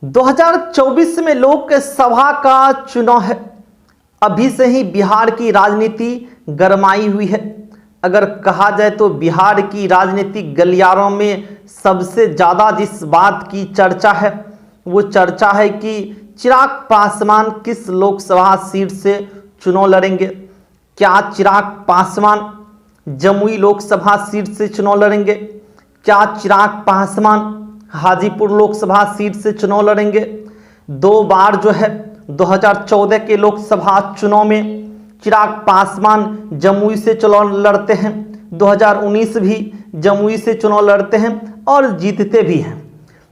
2024 में लोकसभा का चुनाव है। अभी से ही बिहार की राजनीति गरमाई हुई है। अगर कहा जाए तो बिहार की राजनीतिक गलियारों में सबसे ज़्यादा जिस बात की चर्चा है वो चर्चा है कि चिराग पासवान किस लोकसभा सीट से चुनाव लड़ेंगे। क्या चिराग पासवान जमुई लोकसभा सीट से चुनाव लड़ेंगे? क्या चिराग पासवान हाजीपुर लोकसभा सीट से चुनाव लड़ेंगे? 2 बार जो है 2014 के लोकसभा चुनाव में चिराग पासवान जमुई से चुनाव लड़ते हैं, 2019 भी जमुई से चुनाव लड़ते हैं और जीतते भी हैं।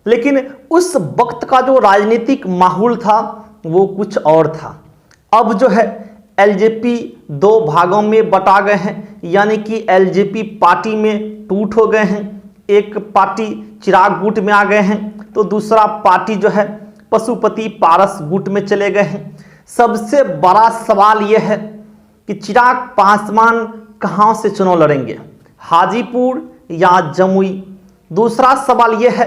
लेकिन उस वक्त का जो राजनीतिक माहौल था वो कुछ और था। अब जो है एलजेपी 2 भागों में बटा गए हैं, यानी कि एलजेपी पार्टी में टूट हो गए हैं। एक पार्टी चिराग गुट में आ गए हैं तो दूसरा पार्टी जो है पशुपति पारस गुट में चले गए हैं। सबसे बड़ा सवाल यह है कि चिराग पासवान कहां से चुनाव लड़ेंगे, हाजीपुर या जमुई? दूसरा सवाल यह है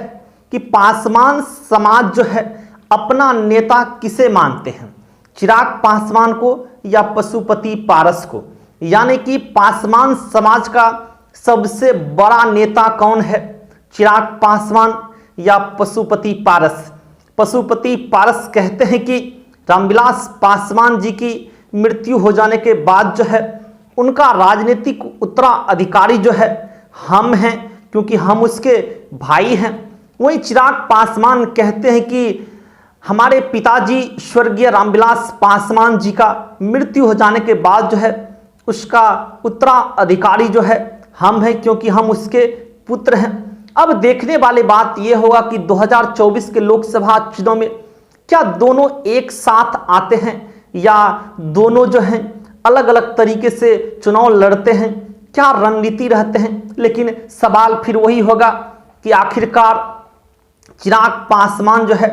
कि पासवान समाज जो है अपना नेता किसे मानते हैं, चिराग पासवान को या पशुपति पारस को? यानी कि पासवान समाज का सबसे बड़ा नेता कौन है, चिराग पासवान या पशुपति पारस? पशुपति पारस कहते हैं कि रामविलास पासवान जी की मृत्यु हो जाने के बाद जो है उनका राजनीतिक उत्तराधिकारी जो है हम हैं, क्योंकि हम उसके भाई हैं। वहीं चिराग पासवान कहते हैं कि हमारे पिताजी स्वर्गीय रामविलास पासवान जी का मृत्यु हो जाने के बाद जो है उसका उत्तराधिकारी जो है हम हैं, क्योंकि हम उसके पुत्र हैं। अब देखने वाली बात यह होगा कि 2024 के लोकसभा चुनाव में क्या दोनों एक साथ आते हैं या दोनों जो हैं अलग अलग तरीके से चुनाव लड़ते हैं, क्या रणनीति रहते हैं। लेकिन सवाल फिर वही होगा कि आखिरकार चिराग पासवान जो है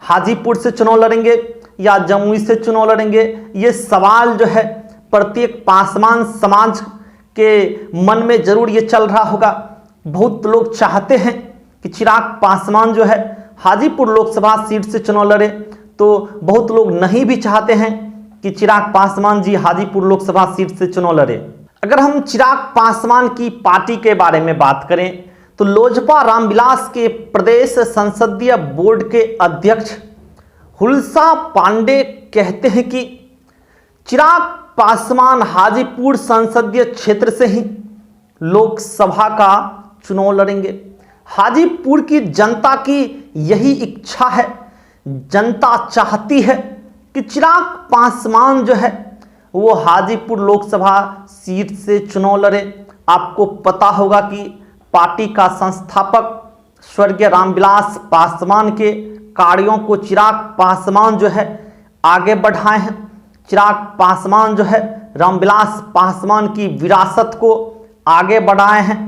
हाजीपुर से चुनाव लड़ेंगे या जमुई से चुनाव लड़ेंगे। ये सवाल जो है प्रत्येक पासवान समाज के मन में जरूर ये चल रहा होगा। बहुत लोग चाहते हैं कि चिराग पासवान जो है हाजीपुर लोकसभा सीट से चुनाव लड़े, तो बहुत लोग नहीं भी चाहते हैं कि चिराग पासवान जी हाजीपुर लोकसभा सीट से चुनाव लड़े। अगर हम चिराग पासवान की पार्टी के बारे में बात करें तो लोजपा रामविलास के प्रदेश संसदीय बोर्ड के अध्यक्ष हुलसा पांडे कहते हैं कि चिराग पासवान हाजीपुर संसदीय क्षेत्र से ही लोकसभा का चुनाव लड़ेंगे। हाजीपुर की जनता की यही इच्छा है। जनता चाहती है कि चिराग पासवान जो है वो हाजीपुर लोकसभा सीट से चुनाव लड़े। आपको पता होगा कि पार्टी का संस्थापक स्वर्गीय रामविलास पासवान के कार्यों को चिराग पासवान जो है आगे बढ़ाए हैं। चिराग पासवान जो है रामविलास पासवान की विरासत को आगे बढ़ाए हैं।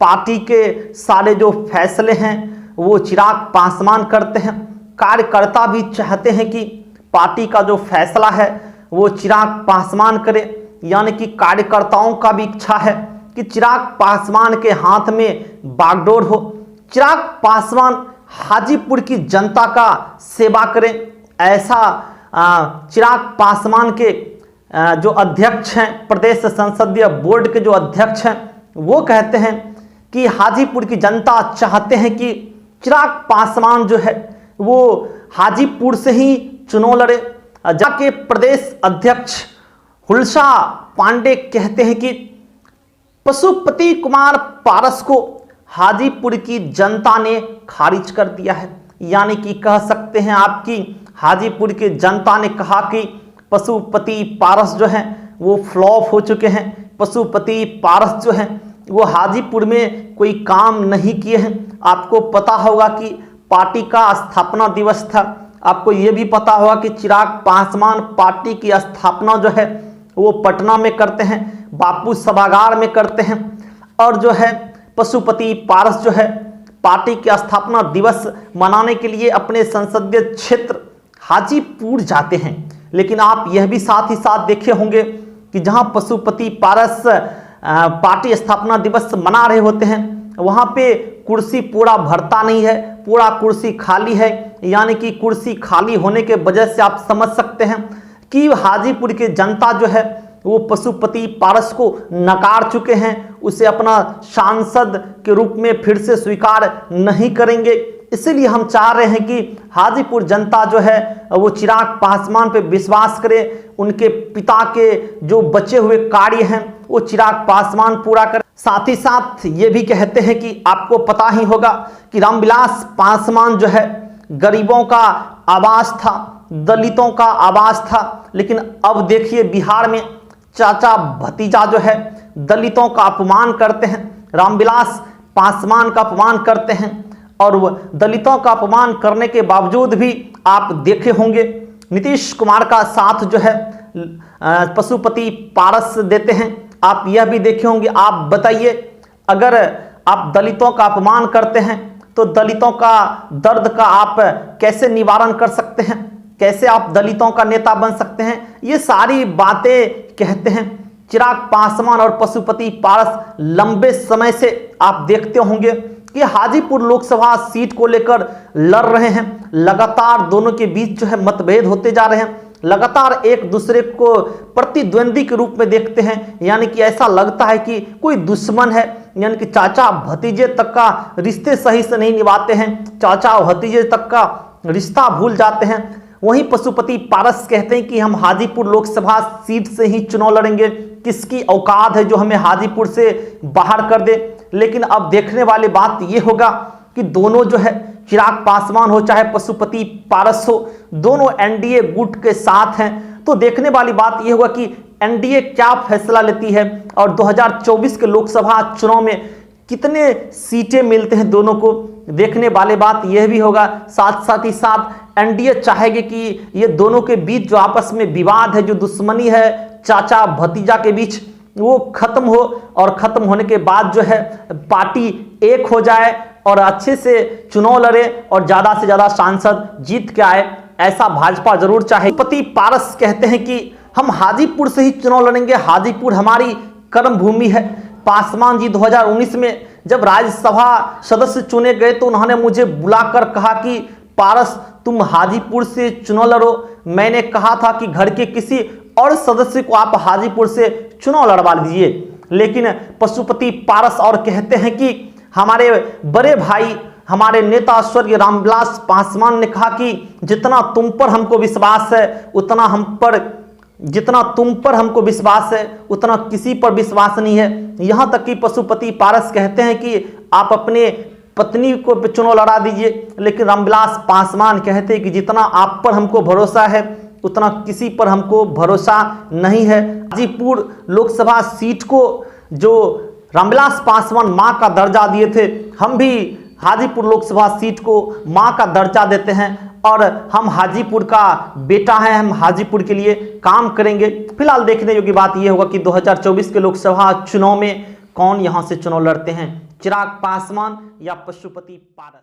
पार्टी के सारे जो फैसले हैं वो चिराग पासवान करते हैं। कार्यकर्ता भी चाहते हैं कि पार्टी का जो फैसला है वो चिराग पासवान करे, यानी कि कार्यकर्ताओं का भी इच्छा है कि चिराग पासवान के हाथ में बागडोर हो। चिराग पासवान हाजीपुर की जनता का सेवा करें, ऐसा चिराग पासवान के जो अध्यक्ष हैं, प्रदेश संसदीय बोर्ड के जो अध्यक्ष हैं, वो कहते हैं कि हाजीपुर की जनता चाहते हैं कि चिराग पासवान जो है वो हाजीपुर से ही चुनाव लड़े। जाके प्रदेश अध्यक्ष हुलसा पांडे कहते हैं कि पशुपति कुमार पारस को हाजीपुर की जनता ने खारिज कर दिया है। यानी कि कह सकते हैं आपकी हाजीपुर की जनता ने कहा कि पशुपति पारस जो हैं वो फ्लॉप हो चुके हैं। पशुपति पारस जो हैं वो हाजीपुर में कोई काम नहीं किए हैं। आपको पता होगा कि पार्टी का स्थापना दिवस था। आपको ये भी पता होगा कि चिराग पासवान पार्टी की स्थापना जो है वो पटना में करते हैं, बापू सभागार में करते हैं। और जो है पशुपति पारस जो है पार्टी के स्थापना दिवस मनाने के लिए अपने संसदीय क्षेत्र हाजीपुर जाते हैं। लेकिन आप यह भी साथ ही साथ देखे होंगे कि जहां पशुपति पारस पार्टी स्थापना दिवस मना रहे होते हैं वहां पे कुर्सी पूरा भरता नहीं है, पूरा कुर्सी खाली है, यानी कि कुर्सी खाली होने के वजह से आप समझ सकते हैं कि हाजीपुर की जनता जो है वो पशुपति पारस को नकार चुके हैं, उसे अपना सांसद के रूप में फिर से स्वीकार नहीं करेंगे। इसीलिए हम चाह रहे हैं कि हाजीपुर जनता जो है वो चिराग पासवान पे विश्वास करे, उनके पिता के जो बचे हुए कार्य हैं वो चिराग पासवान पूरा करें। साथ ही साथ ये भी कहते हैं कि आपको पता ही होगा कि रामविलास पासवान जो है गरीबों का आवाज था, दलितों का आवाज था, लेकिन अब देखिए बिहार में चाचा भतीजा जो है दलितों का अपमान करते हैं, रामविलास पासवान का अपमान करते हैं, और वह दलितों का अपमान करने के बावजूद भी आप देखे होंगे नीतीश कुमार का साथ जो है पशुपति पारस देते हैं। आप यह भी देखे होंगे। आप बताइए, अगर आप दलितों का अपमान करते हैं तो दलितों का दर्द का आप कैसे निवारण कर सकते हैं, कैसे आप दलितों का नेता बन सकते हैं? ये सारी बातें कहते हैं चिराग पासवान और पशुपति पारस। लंबे समय से आप देखते होंगे कि हाजीपुर लोकसभा सीट को लेकर लड़ रहे हैं, लगातार दोनों के बीच जो है मतभेद होते जा रहे हैं, लगातार एक दूसरे को प्रतिद्वंदी के रूप में देखते हैं, यानी कि ऐसा लगता है कि कोई दुश्मन है, यानी कि चाचा भतीजे तक का रिश्ते सही से नहीं निभाते हैं, चाचा भतीजे तक का रिश्ता भूल जाते हैं। वहीं पशुपति पारस कहते हैं कि हम हाजीपुर लोकसभा सीट से ही चुनाव लड़ेंगे, किसकी औकात है जो हमें हाजीपुर से बाहर कर दे। लेकिन अब देखने वाली बात यह होगा कि दोनों जो है चिराग पासवान हो चाहे पशुपति पारस हो, दोनों एनडीए गुट के साथ हैं। तो देखने वाली बात यह होगा कि एनडीए क्या फैसला लेती है और 2024 के लोकसभा चुनाव में कितने सीटें मिलते हैं दोनों को, देखने वाली बात यह भी होगा। साथ ही साथ एनडीए चाहेगी कि ये दोनों के बीच जो आपस में विवाद है, जो दुश्मनी है चाचा भतीजा के बीच, वो खत्म हो, और खत्म होने के बाद जो है पार्टी एक हो जाए और अच्छे से चुनाव लड़े और ज्यादा से ज्यादा सांसद जीत के आए, ऐसा भाजपा जरूर चाहे। पशुपति पारस कहते हैं कि हम हाजीपुर से ही चुनाव लड़ेंगे, हाजीपुर हमारी कर्म भूमि है। पासवान जी 2019 में जब राज्यसभा सदस्य चुने गए तो उन्होंने मुझे बुलाकर कहा कि पारस तुम हाजीपुर से चुनाव लड़ो। मैंने कहा था कि घर के किसी और सदस्य को आप हाजीपुर से चुनाव लड़वा लीजिए, लेकिन पशुपति पारस और कहते हैं कि हमारे बड़े भाई हमारे नेता स्वर्गीय रामविलास पासवान ने कहा कि जितना तुम पर हमको विश्वास है उतना जितना तुम पर हमको विश्वास है उतना किसी पर विश्वास नहीं है। यहां तक कि पशुपति पारस कहते हैं कि आप अपने पत्नी को चुनाव लड़ा दीजिए, लेकिन रामविलास पासवान कहते हैं कि जितना आप पर हमको भरोसा है उतना किसी पर हमको भरोसा नहीं है। हाजीपुर लोकसभा सीट को जो रामविलास पासवान मां का दर्जा दिए थे, हम भी हाजीपुर लोकसभा सीट को मां का दर्जा देते हैं और हम हाजीपुर का बेटा हैं, हम हाजीपुर के लिए काम करेंगे। फिलहाल देखने योग्य बात यह होगा कि 2024 के लोकसभा चुनाव में कौन यहां से चुनाव लड़ते हैं, चिराग पासवान या पशुपति पारस।